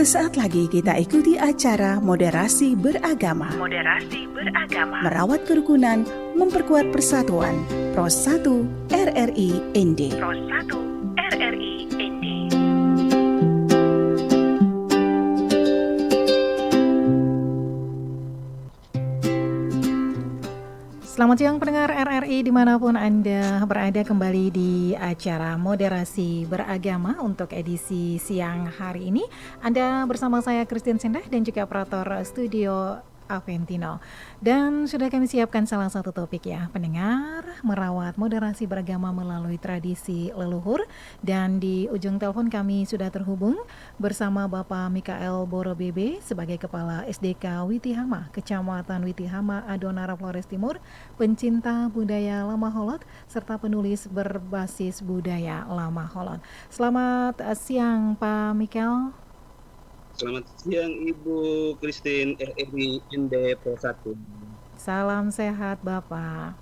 Sesaat lagi kita ikuti acara Moderasi Beragama. Merawat kerukunan, memperkuat persatuan. Pros 1 RRI ND. Selamat siang pendengar RRI dimanapun Anda berada, kembali di acara Moderasi Beragama untuk edisi siang hari ini. Anda bersama saya Christine Sendah dan juga operator studio Aventino. Dan sudah kami siapkan salah satu topik ya pendengar, merawat moderasi beragama melalui tradisi leluhur. Dan di ujung telepon kami sudah terhubung bersama Bapak Mikael Borobebe sebagai Kepala SDK Witihama, Kecamatan Witihama, Adonara Flores Timur, pencinta budaya Lama Holot, serta penulis berbasis budaya Lama Holot. Selamat siang Pak Mikael. Selamat siang Ibu Christine, RRI ND Pro 1. Salam sehat Bapak.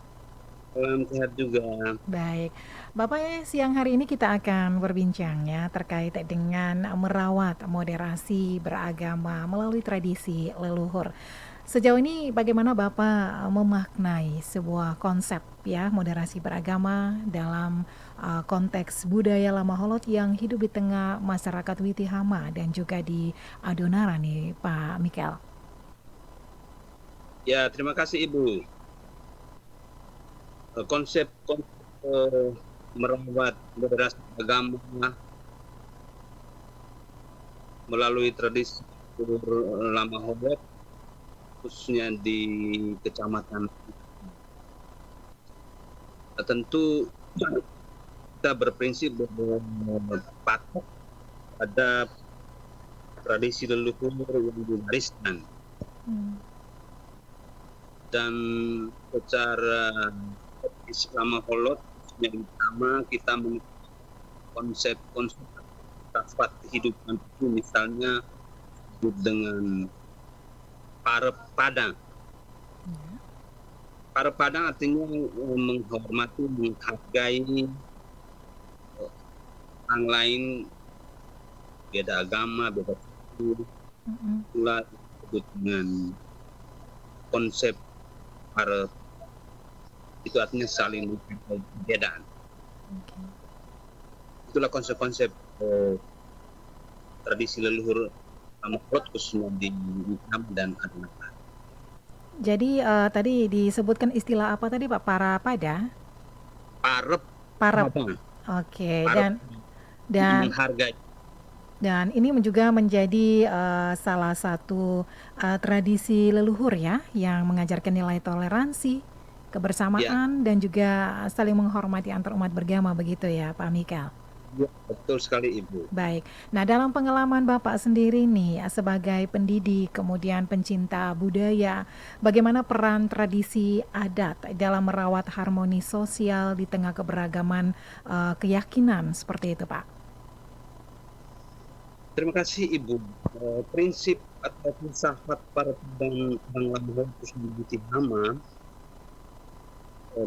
Salam sehat juga. Baik, Bapak, siang hari ini kita akan berbincang ya terkait dengan merawat moderasi beragama melalui tradisi leluhur. Sejauh ini bagaimana Bapak memaknai sebuah konsep ya moderasi beragama dalam konteks budaya Lama Holot yang hidup di tengah masyarakat Witihama dan juga di Adonara nih Pak Mikael? Ya, terima kasih Ibu. Konsep merawat moderasi agama melalui tradisi Lama Holot, khususnya di kecamatan, tentu kita berprinsip berpatok pada tradisi leluhur yang diwariskan. Dan secara Lama Holot yang pertama kita konsep-konsep filsafat kehidupan itu, misalnya disebut dengan Parep Padang. Parep Padang artinya menghormati, menghargai orang lain, beda agama, beda suku. Itulah disebut dengan konsep Parep. Itu artinya saling menghargai perbedaan. Itulah konsep-konsep tradisi leluhur Lama Holot khususnya di Witihama dan Adonara. Jadi tadi disebutkan istilah apa tadi Pak? Parapada? Parep. Oke. Parep. Dan menghargai. Dan ini juga menjadi salah satu tradisi leluhur ya, yang mengajarkan nilai toleransi, kebersamaan, dan juga saling menghormati antar umat beragama, begitu ya Pak Mikael? Ya, betul sekali Ibu. Baik, nah dalam pengalaman Bapak sendiri nih sebagai pendidik, kemudian pencinta budaya, bagaimana peran tradisi adat dalam merawat harmoni sosial di tengah keberagaman keyakinan seperti itu Pak? Terima kasih Ibu. Prinsip atau filsafat para pedang Lama Holot khususnya di Witihama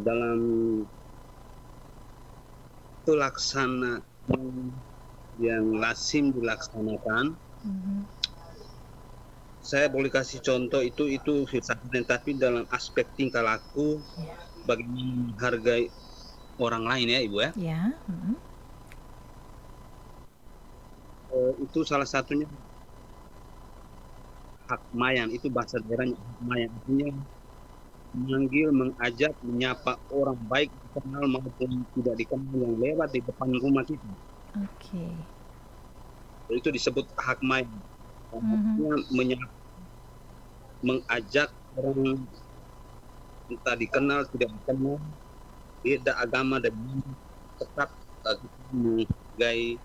dalam itu laksana yang lazim dilaksanakan. Saya boleh kasih contoh itu filsafatnya, tapi dalam aspek tingkah laku, bagaimana menghargai orang lain ya Ibu ya. Itu salah satunya hak mayan, itu bahasa daerahnya hak mayan, artinya memanggil, mengajak, menyapa orang baik dikenal maupun tidak dikenal yang lewat di depan rumah kita. Itu disebut hak mayan. Artinya menyapa, mengajak orang entah dikenal, tidak dikenal, beda agama, dan tetap menghargai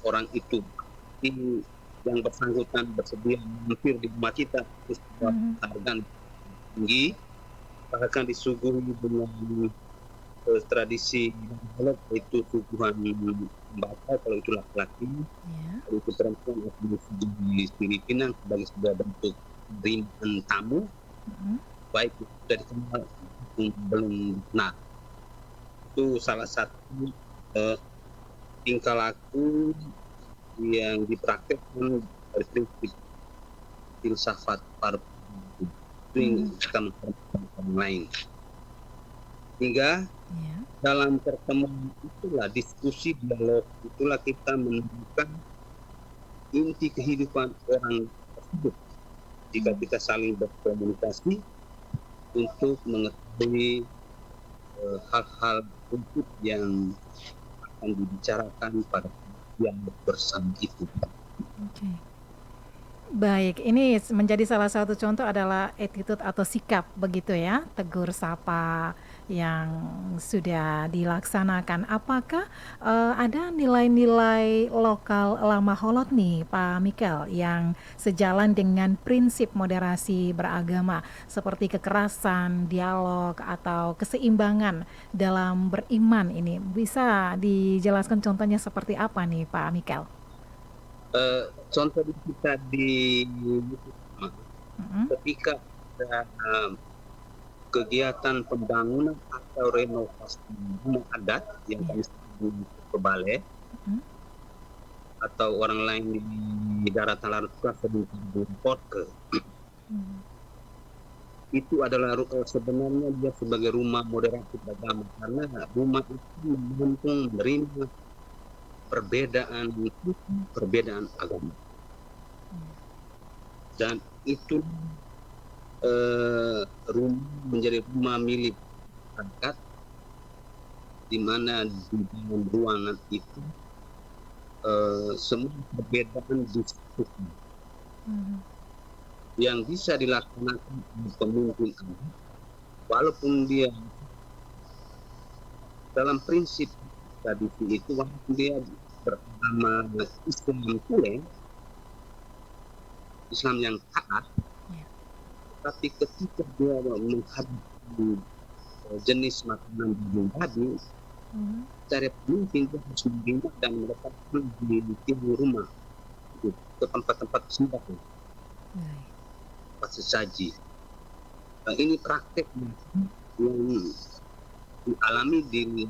orang itu. Yang bersangkutan bersedia mampir di rumah kita, terus harga tinggi, bahkan disuguhi dengan tradisi yaitu suguhan bapak kalau itu laki-laki, kalau itu perempuan di Filipina sebagai sebuah bentuk pemberian tamu, baik itu sudah dikenal maupun belum. Nah, itu salah satu tingkah laku yang dipraktekkan dari prinsip filsafat para itu yang kita menghormati orang lain. Hingga Ya. dalam pertemuan itulah, diskusi, dialog itulah kita menemukan inti kehidupan orang tersebut. Jika kita saling berkomunikasi untuk mengetahui hal-hal prinsip yang akan dibicarakan pada dialog bersama itu. Oke. Baik, ini menjadi salah satu contoh adalah attitude atau sikap begitu ya, tegur sapa yang sudah dilaksanakan. Apakah ada nilai-nilai lokal Lama Holot nih Pak Mikel yang sejalan dengan prinsip moderasi beragama seperti kekerasan, dialog atau keseimbangan dalam beriman ini? Bisa dijelaskan contohnya seperti apa nih Pak Mikel? Contoh kita di Mm-mm. ketika ada kegiatan pembangunan atau renovasi rumah adat yang kami sebut kebale, atau orang lain di daratan Larutka sebut Porke, itu adalah sebenarnya dia sebagai rumah moderasi beragama, karena rumah itu menampung menerima perbedaan agama, dan itu rumah menjadi rumah milik masyarakat, di mana di dalam ruangan itu semua perbedaan diskusi yang bisa dilaksanakan oleh pemimpin adat, walaupun dia dalam prinsip tradisi itu, walaupun dia beragama Islam pula, Islam yang taat, tapi ketika dia menghadapi jenis makanan daging babi, cara pemimpin dia harus mengingat dan meletakkan di timur rumah ke tempat-tempat sembah, tempat sesaji. Ini praktek yang dialami di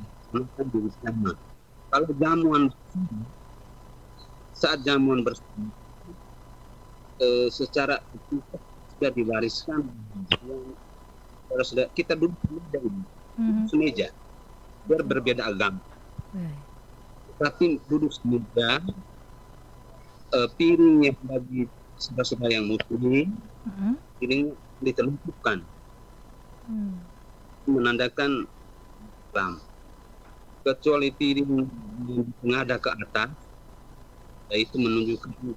sana. Kalau saat jamuan bersama, secara etika sudah diwariskan, kita duduk semeja, biar berbeda agama, tapi duduk semeja, piring yang bagi saudara-saudara yang muslim, piring ditelunjukkan, menandakan Islam. Kecuali piring yang mengada ke atas, itu menunjukkan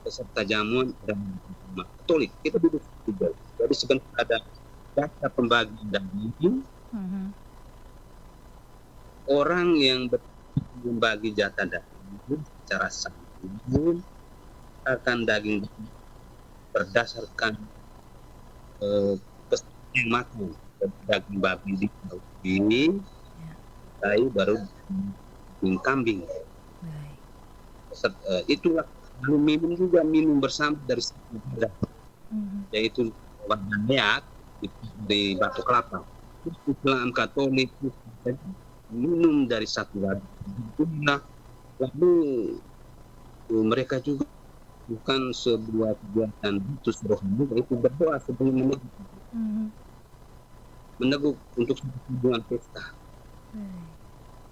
peserta jamuan dan Katolik. Kita duduk juga. Jadi sebentar ada data pembagian daging, orang yang membagi jatah daging secara santun akan daging berdasarkan peserta yang makan. Daging babi di baru daging kambing. Itulah minum juga, minum bersama dari satu wadah, yaitu wadah neak di Batu Kelapa. Islam Katolik minum dari satu wadah. Lalu mereka juga bukan sebuah kegiatan khusus rohani, yaitu berdoa sebelum meneguk untuk hubungan pesta.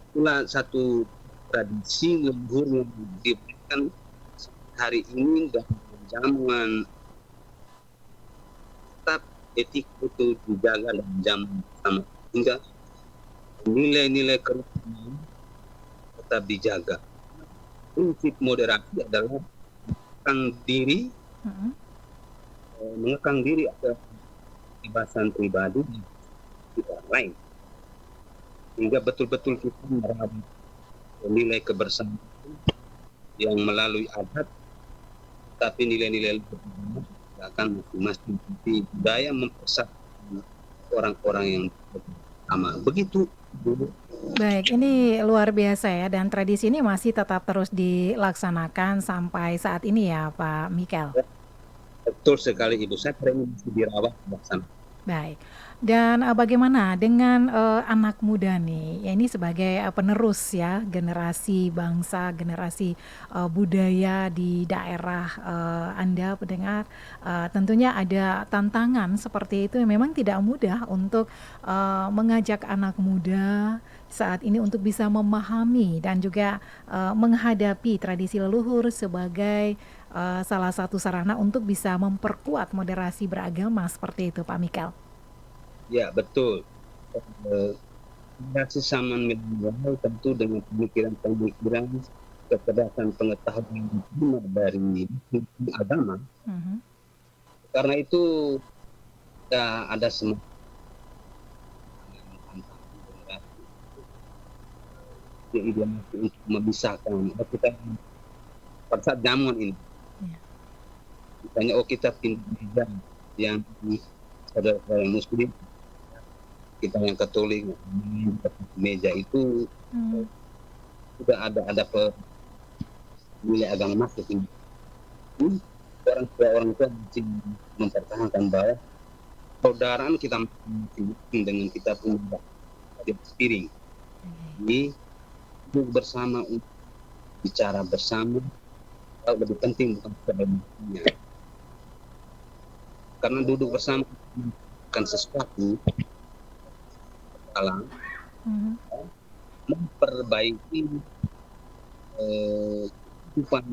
Itulah satu tradisi leluhur yang diberikan hari ini dalam zaman, tetap etik itu dijaga dalam zaman sama, hingga nilai-nilai kerukunan tetap dijaga. Prinsip moderasi adalah mengekang diri atas kebebasan pribadi orang lain, hingga betul-betul kita merawat nilai kebersamaan yang melalui adat, tapi nilai-nilai akan masing-masing budaya mempersatukan orang-orang yang sama. Begitu dulu. Baik, ini luar biasa ya, dan tradisi ini masih tetap terus dilaksanakan sampai saat ini ya Pak Mikel. Betul sekali Ibu, saya kira ini masih dirawat bersama. Baik. Dan bagaimana dengan anak muda nih? Ya ini sebagai penerus ya generasi bangsa, generasi budaya di daerah Anda pendengar, tentunya ada tantangan seperti itu yang memang tidak mudah untuk mengajak anak muda saat ini untuk bisa memahami dan juga menghadapi tradisi leluhur sebagai salah satu sarana untuk bisa memperkuat moderasi beragama seperti itu, Pak Mikel. Ya, betul. Generasi zaman milenial tentu dengan pemikiran-pemikiran kecerdasan pengetahuan dari agama. Karena itu ada semangat idealisme untuk memisahkan kita pada saat zaman ini. Misalnya kita pindah yang saudara muslim, kita yang Katolik, meja itu sudah ada nilai agama masuk ini. Orang tua masih mempertahankan bahwa persaudaraan kita dengan kita punya piring. Ini duduk bersama untuk bicara bersama lebih penting bukan sebenarnya. Karena duduk bersama bukan sesuatu dalam memperbaiki kehidupan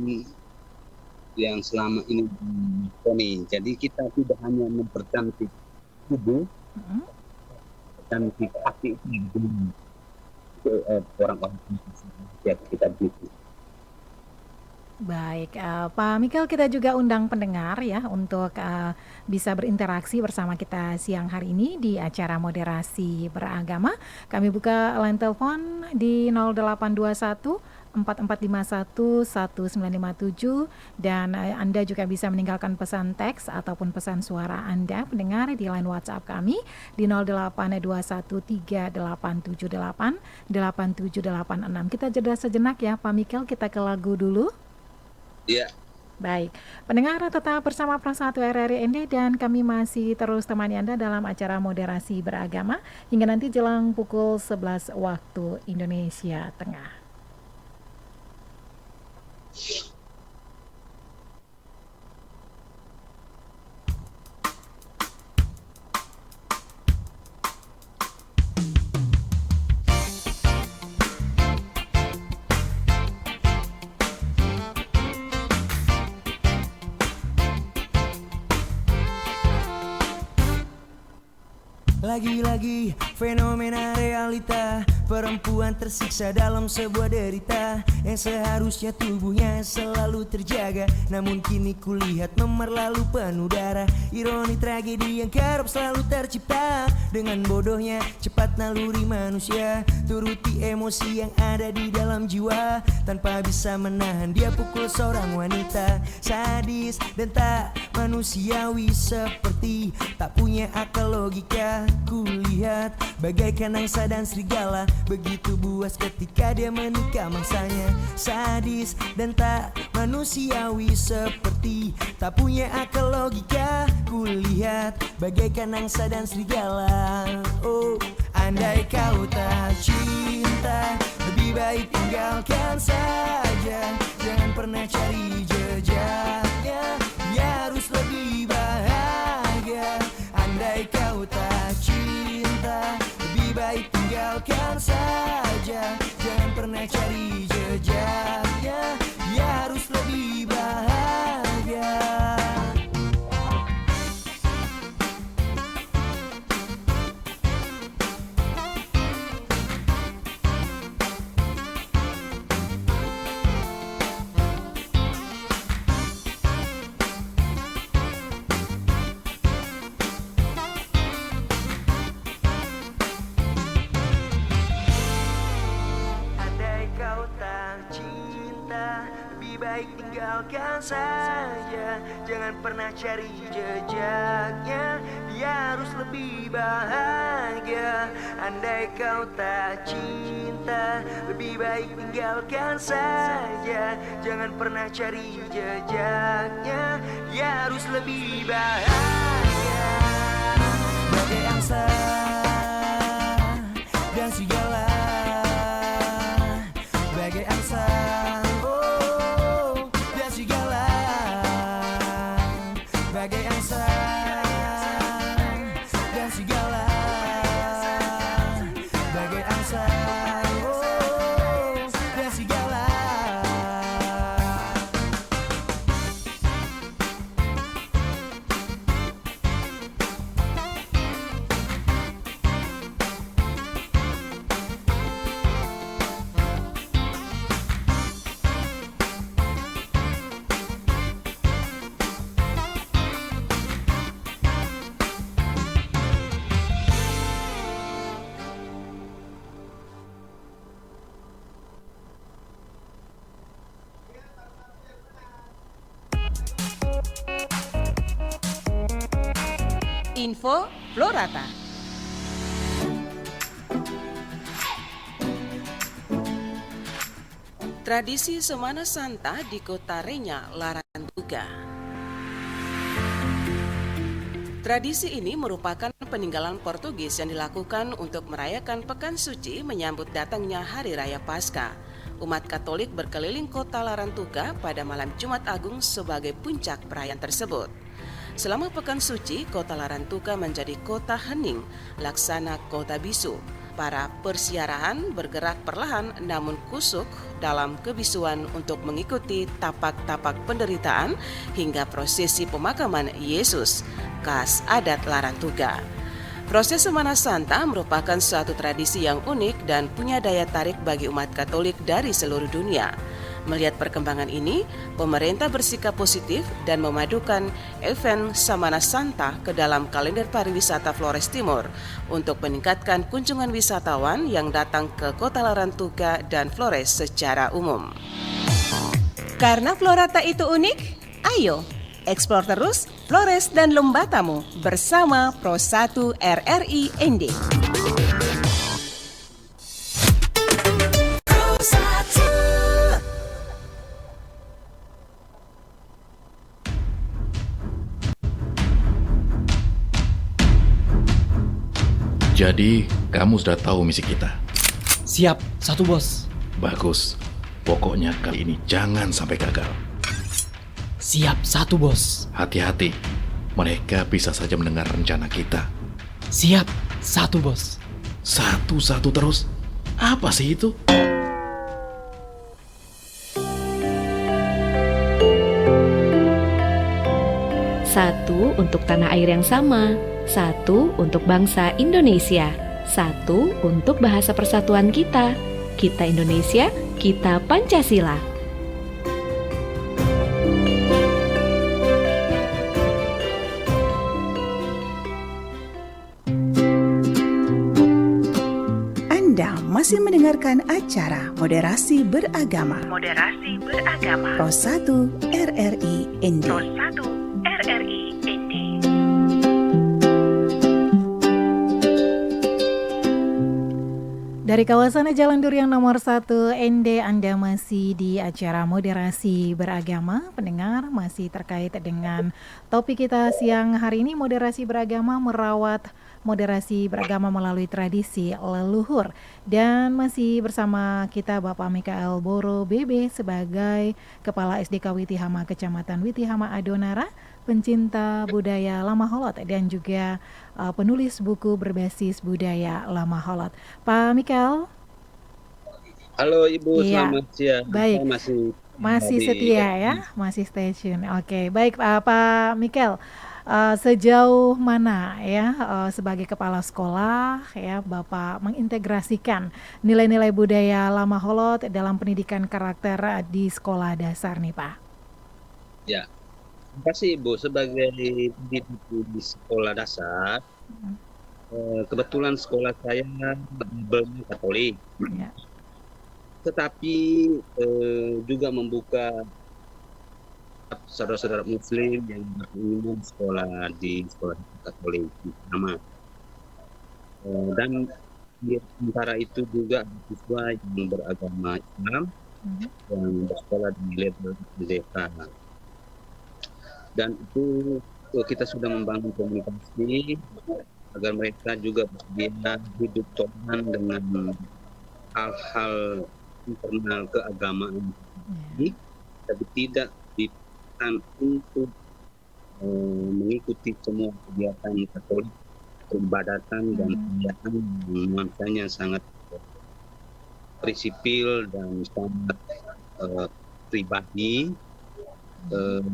yang selama ini dilakoni. Jadi kita tidak hanya mempercantik tubuh, cantik hati itu orang-orang yang kita butuh. Baik, Pak Mikel, kita juga undang pendengar ya untuk bisa berinteraksi bersama kita siang hari ini di acara moderasi beragama. Kami buka line telepon di 0821 4451 1957 dan Anda juga bisa meninggalkan pesan teks ataupun pesan suara Anda pendengar di line WhatsApp kami di 0821 3878 8786. Kita jeda sejenak ya Pak Mikel, kita ke lagu dulu. Iya. Baik, pendengar tetap bersama Pro1 RRI ND dan kami masih terus temani Anda dalam acara moderasi beragama hingga nanti jelang pukul 11 waktu Indonesia Tengah. Lagi-lagi fenomena realita, perempuan tersiksa dalam sebuah derita yang seharusnya tubuhnya selalu terjaga, namun kini kulihat memar lalu penuh darah. Ironi tragedi yang kerap selalu tercipta, dengan bodohnya cepat naluri manusia turuti emosi yang ada di dalam jiwa, tanpa bisa menahan dia pukul seorang wanita. Sadis dan tak manusiawi, seperti tak punya akal logika. Kulihat bagaikan angsa dan serigala, begitu buas ketika dia menikah mangsanya. Sadis dan tak manusiawi, seperti tak punya akal logika. Kulihat bagaikan angsa dan serigala. Oh, andai kau tak cinta, lebih baik tinggalkan saja. Jangan pernah cari jejaknya, dia harus lebih bahagia. Andai kau tak cinta, lebih baik tinggalkan saja. Jangan pernah cari jejaknya, dia harus lebih bahagia. Baik tinggalkan saja, jangan pernah cari jejaknya, dia harus lebih bahagia. Andai kau tak cinta, lebih baik tinggalkan saja, jangan pernah cari jejaknya, dia harus lebih bahagia. bagai angsa dan segala bagai angsa dan segala bagai angsa dan segala bagai angsa dan segala. Info Florata. Tradisi Semana Santa di Kota Renya, Larantuga. Tradisi ini merupakan peninggalan Portugis yang dilakukan untuk merayakan Pekan Suci menyambut datangnya Hari Raya Paskah. Umat Katolik berkeliling kota Larantuga pada malam Jumat Agung sebagai puncak perayaan tersebut. Selama Pekan Suci, kota Larantuga menjadi kota hening, laksana kota bisu. Para persiarahan bergerak perlahan namun kusuk dalam kebisuan untuk mengikuti tapak-tapak penderitaan hingga prosesi pemakaman Yesus, khas adat Larantuga. Proses Semana Santa merupakan suatu tradisi yang unik dan punya daya tarik bagi umat Katolik dari seluruh dunia. Melihat perkembangan ini, pemerintah bersikap positif dan memadukan event Semana Santa ke dalam kalender pariwisata Flores Timur untuk meningkatkan kunjungan wisatawan yang datang ke Kota Larantuga dan Flores secara umum. Karena Florata itu unik, ayo eksplor terus Flores dan Lembatamu bersama Pro 1 RRI ND. Jadi, kamu sudah tahu misi kita? Siap, satu bos. Bagus. Pokoknya kali ini jangan sampai gagal. Siap, satu bos. Hati-hati. Mereka bisa saja mendengar rencana kita. Siap, satu bos. Satu-satu terus? Apa sih itu? Satu untuk tanah air yang sama. Satu untuk bangsa Indonesia. Satu untuk bahasa persatuan kita. Kita Indonesia, kita Pancasila. Anda masih mendengarkan acara Moderasi Beragama. Moderasi Beragama. Pro 1 RRI ND. Pro 1 RRI ND. Dari kawasan Jalan Durian nomor 1 ND, Anda masih di acara Moderasi Beragama. Pendengar, masih terkait dengan topik kita siang hari ini, Moderasi Beragama, merawat moderasi beragama melalui tradisi leluhur. Dan masih bersama kita Bapak Mikael Boro BB sebagai Kepala SDK Witihama Kecamatan Witihama Adonara, pencinta budaya Lama Holot dan juga penulis buku berbasis budaya Lama Holot. Pak Mikael. Halo Ibu, Iya. selamat siang. Baik. Saya Masih setia ya, masih stay tune. Oke, baik Pak Mikael. Sejauh mana ya sebagai kepala sekolah ya Bapak mengintegrasikan nilai-nilai budaya Lama Holot dalam pendidikan karakter di sekolah dasar nih Pak? Ya, terima kasih Ibu. Sebagai pendidik di sekolah dasar, kebetulan sekolah saya labelnya Katolik, Ya. tetapi juga membuka saudara-saudara Muslim yang berkeinginan sekolah di sekolah Katolik sama. Dan di antara itu juga ada siswa yang beragama Islam yang bersekolah di level SDK. Dan itu kita sudah membangun komunikasi agar mereka juga bisa hidup toleran dengan hal-hal internal keagamaan ini, tapi tidak dipaksakan untuk mengikuti semua kegiatan Katolik, peribadatan dan kegiatan yang nuansanya sangat prinsipil dan sangat pribadi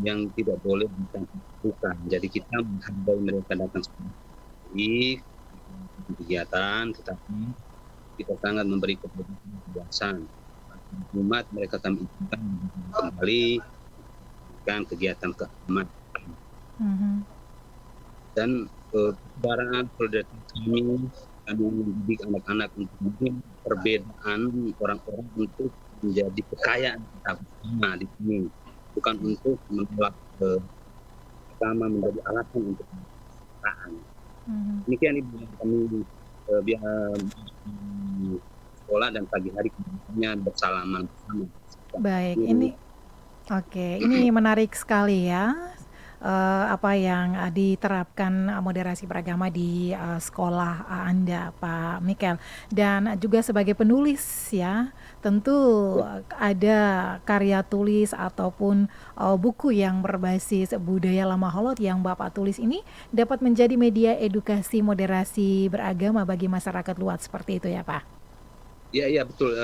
yang tidak boleh dilakukan. Jadi kita menghargai mereka datang seperti kegiatan, tetapi kita sangat memberi kebebasan. Umat mereka kami izinkan kembali dengan kegiatan keagamaan. Dan persaudaraan solidaritas kami mendidik anak-anak untuk mungkin perbedaan orang-orang untuk menjadi kekayaan kita bersama di sini, bukan untuk menolak agama menjadi alasan untuk kesetaraan. Demikian Ibu yang kami biar di sekolah dan pagi hari kemudiannya bersalaman bersama. Baik, ini menarik sekali ya. Apa yang diterapkan moderasi beragama di sekolah Anda, Pak Mikel, dan juga sebagai penulis ya, tentu ada karya tulis ataupun buku yang berbasis budaya Lama Holot yang Bapak tulis ini dapat menjadi media edukasi moderasi beragama bagi masyarakat luas, seperti itu ya Pak? Iya betul.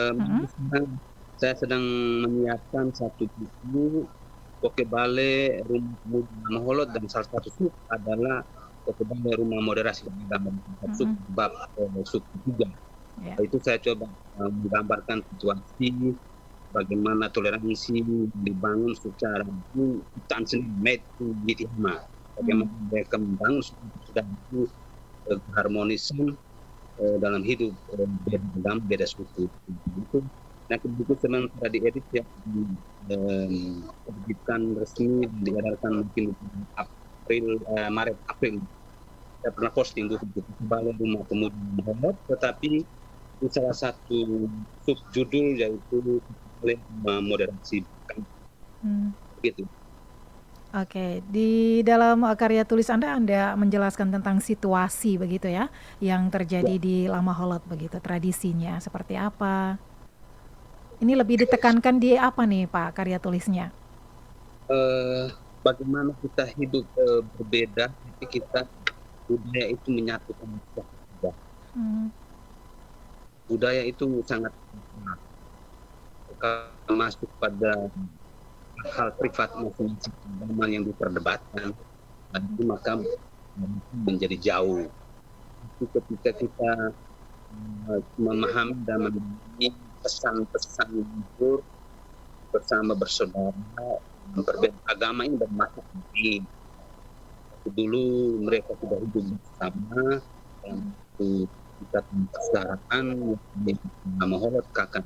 Saya sedang menyiapkan satu buku Pokebale Rumah Pemuda Lama Holot, dan salah satu sub adalah Pokebale Rumah Moderasi Beragama, sub bab sub 3. Itu saya coba menggambarkan situasi bagaimana toleransi dibangun secara hutan sendiri di Tiama, bagaimana mereka membangun sudah itu keharmonisan dalam hidup beda agama, beda suku. Itu nah, buku sementara diedit ya, diterbitkan resmi dan diedarkan mungkin Maret April. Saya pernah posting buku Balai Rumah Pemuda Lama Holot, tetapi itu salah satu subjudul yaitu moderasi. Gitu. Oke, di dalam karya tulis Anda menjelaskan tentang situasi begitu ya, yang terjadi di Lama Holot begitu, tradisinya seperti apa? Ini lebih ditekankan di apa nih Pak karya tulisnya? Bagaimana kita hidup berbeda, tapi kita budaya itu menyatukan kita. Budaya itu sangat masuk pada hal privat masing-masing yang diperdebatkan, maka menjadi jauh. Itu ketika kita memahami dan memahami pesan-pesan itu bersama bersaudara, berbeda agama ini bermakna penting. Dulu mereka sudah hidup bersama, itu kita persaudaraan Lama Holot, kakak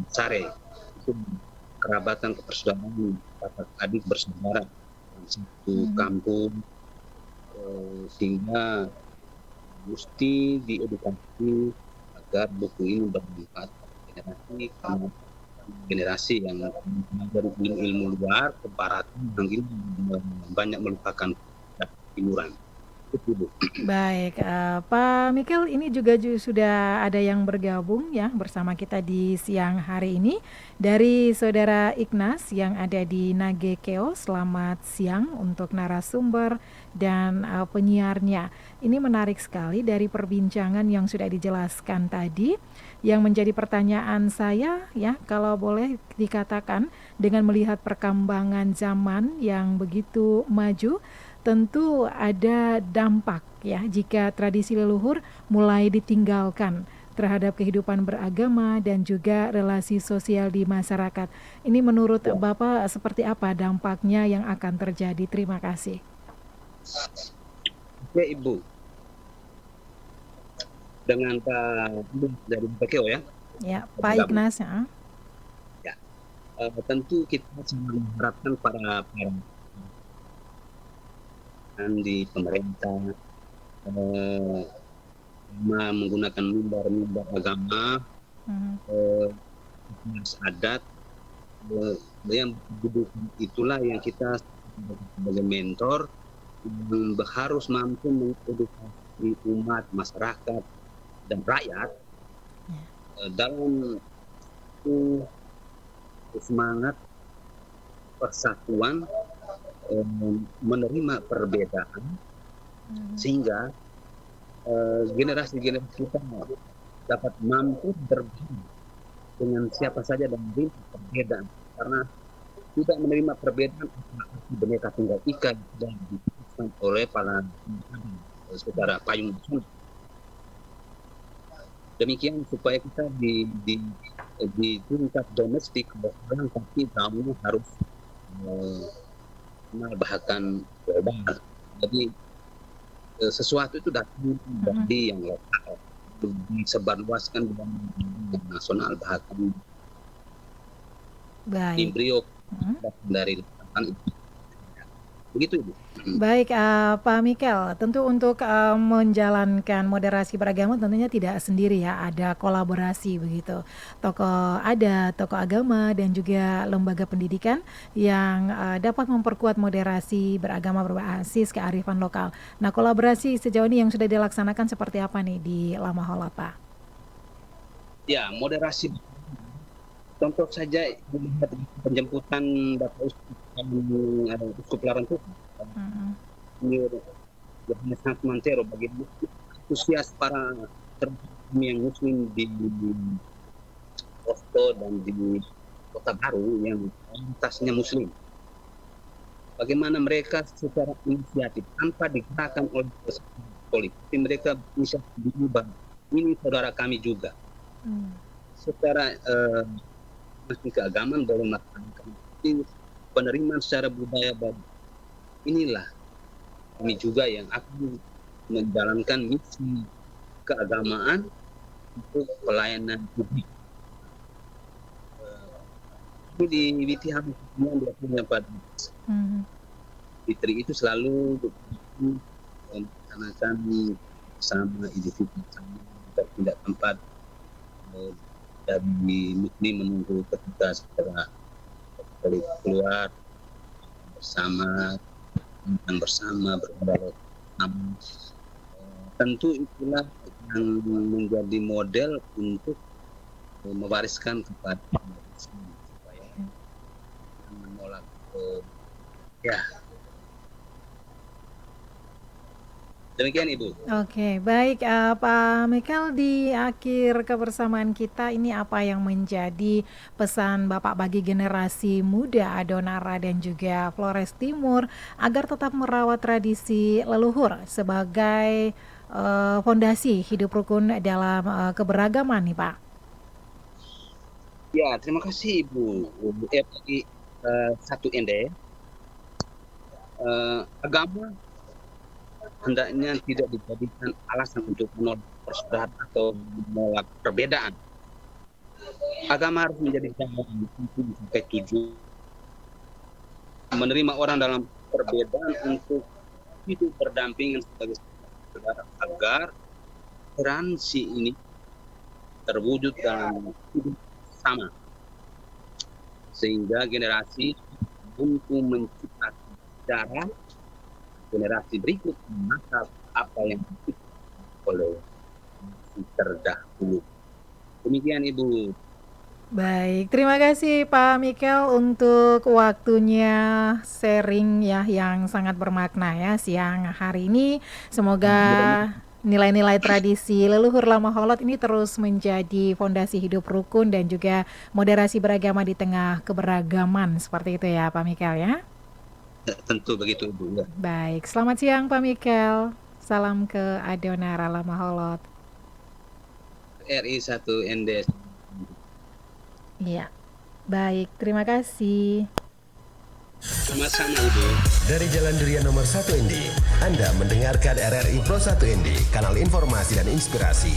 Sare, itu kerabatan kepersaudaraan kakak adik bersaudara dalam satu kampung, sehingga mesti diedukasi agar buku ini bermanfaat generasi yang dari ilmu luar ke barat, mungkin banyak melupakan timuran. Baik, Pak Mikel, ini juga sudah ada yang bergabung ya bersama kita di siang hari ini dari Saudara Ignas yang ada di Nagekeo. Selamat siang untuk narasumber dan penyiarnya. Ini menarik sekali dari perbincangan yang sudah dijelaskan tadi. Yang menjadi pertanyaan saya ya, kalau boleh dikatakan, dengan melihat perkembangan zaman yang begitu maju, tentu ada dampak ya jika tradisi leluhur mulai ditinggalkan terhadap kehidupan beragama dan juga relasi sosial di masyarakat. Ini menurut Bapak seperti apa dampaknya yang akan terjadi? Terima kasih. Ya Ibu, dengan Pak dari Bekeo ya. Ya, Pak Ignas ya. Tentu kita sangat mengharapkan para di pemerintah menggunakan mimbar agama, adat, yang itulah yang kita sebagai mentor harus mampu mengedukasi di umat, masyarakat, dan rakyat dalam semangat persatuan, menerima perbedaan, sehingga generasi-generasi kita dapat mampu berbagi dengan siapa saja dan menerima perbedaan, karena tidak menerima perbedaan Bhinneka Tunggal Ika dan diputuskan oleh para secara payung besar. Demikian supaya kita di tingkat domestik berperang, tapi kamu harus menambahkan global. Jadi sesuatu itu datang dari yang lokal, disebarluaskan dengan nasional, bahkan embrio dari lapangan itu. Begitu, Ibu. Baik, Pak Mikel, tentu untuk menjalankan moderasi beragama tentunya tidak sendiri ya, ada kolaborasi begitu. Tokoh agama dan juga lembaga pendidikan yang dapat memperkuat moderasi beragama berbasis kearifan lokal. Nah, kolaborasi sejauh ini yang sudah dilaksanakan seperti apa nih di Lamaholot, Pak? Ya, moderasi. Contoh saja penjemputan Bapak Uskup Larantuka. Ini sangat mantero bagi antusias para yang muslim di Posto dan di Kota Baru yang mayoritasnya muslim. Bagaimana mereka secara inisiatif tanpa digerakkan oleh politik, mereka bisa berubah. Ini saudara kami juga. Secara keagamaan boleh melakukan penerimaan secara budaya baru. Inilah kami juga yang akan menjalankan misi keagamaan untuk pelayanan publik. Ini di Witiham yang dia punya pada Fitri itu selalu melaksanakan sama individu sama tidak tempat dari muslim menunggu ketika setelah keluar bersama beribadah bersama. Tentu itulah yang menjadi model untuk mewariskan kepada supaya menolak demikian, Ibu. Oke, baik, Pak Mikel, di akhir kebersamaan kita ini apa yang menjadi pesan Bapak bagi generasi muda Adonara dan juga Flores Timur agar tetap merawat tradisi leluhur sebagai fondasi hidup rukun dalam keberagaman nih, Pak? Ya, terima kasih, Ibu. RRI 1ND. Agama hendaknya tidak dijadikan alasan untuk menolak persaudaraan atau menolak perbedaan. Agama harus menjadi jalan sampai tujuan menerima orang dalam perbedaan untuk hidup berdampingan sebagai saudara agar toleransi ini terwujud dalam hidup sama, sehingga generasi untuk menciptakan sejarah generasi berikut maka apa yang diciptakan oleh terdahulu. Demikian, Ibu. Baik, terima kasih Pak Mikel untuk waktunya sharing ya yang sangat bermakna ya siang hari ini. Semoga nilai-nilai tradisi leluhur Lamaholot ini terus menjadi fondasi hidup rukun dan juga moderasi beragama di tengah keberagaman, seperti itu ya Pak Mikel ya. Tentu begitu, Ibu. Baik, selamat siang Pak Mikel. Salam ke Adonara Lamaholot. RI 1ND. Iya. Baik, terima kasih. Sama-sama, Ibu. Dari Jalan Durian nomor 1 ND, Anda mendengarkan RRI Pro 1 ND, kanal informasi dan inspirasi.